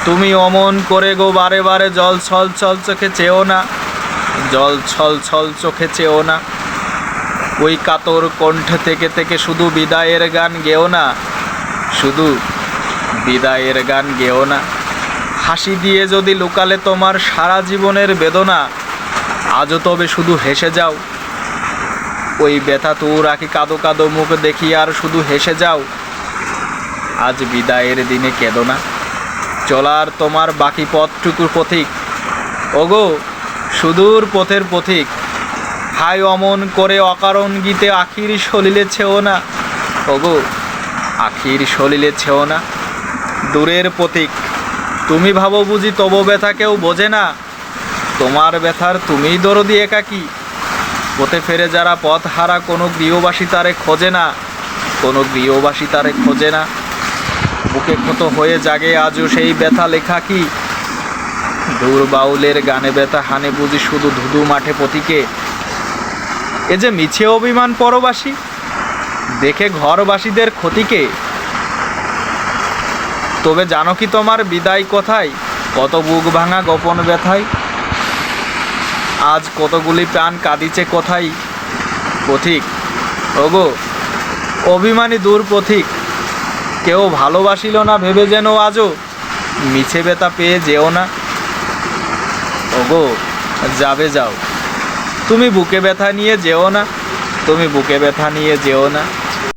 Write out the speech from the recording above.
তুমি অমন করে গো বারে বারে জল ছল ছল চোখে চেও না, জল ছল ছল চোখে চেও না। ওই কাতর কণ্ঠ থেকে থেকে শুধু বিদায়ের গান গেও না, শুধু বিদায়ের গান গেও না। হাসি দিয়ে যদি লুকালে তোমার সারা জীবনের বেদনা, আজও তবে শুধু হেসে যাও। ওই ব্যথা তোর আঁকি কাঁদো কাঁদো মুখ দেখি আর শুধু হেসে যাও। আজ বিদায়ের দিনে কেঁদো না, চলার তোমার বাকি পথটুকুর পথিক। ওগো সুদূর পথের পথিক, হায় অমন করে অকারণ গীতে আখির সলিলে ছেও না। ওগো আখির সলিলে ছেও না। দূরের পথিক, তুমি ভাবো বুঝি তবু ব্যথা কেউ বোঝে না। তোমার ব্যথার তুমিই দরদি একাকী। পথে ফেরে যারা পথ হারা, কোনো গৃহবাসী তারে খোঁজে না, কোনো গৃহবাসী তারে খোঁজে না। বুকে ক্ষত হয়ে জাগে আজও সেই ব্যথা লেখা কি। দূর বাউলের গানে ব্যথা হানে বুঝি শুধু ধুধু মাঠে পথিকে। এ যে মিছে অভিমান পরবাসী, দেখে ঘরবাসীদের ক্ষতিকে। তবে জানো কি তোমার বিদায় কথায় কত বুক ভাঙা গোপন ব্যথায়। আজ কতগুলি প্রাণ কাঁদিছে কোথায়। পথিক ওগো অভিমানী দূর পথিক, কেউ ভালোবাসিল না ভেবে যেন আজও মিছে ব্যথা পেয়ে যেও না। ওগো যাবে যাও, তুমি বুকে ব্যথা নিয়ে যেও না, তুমি বুকে ব্যথা নিয়ে যেও না।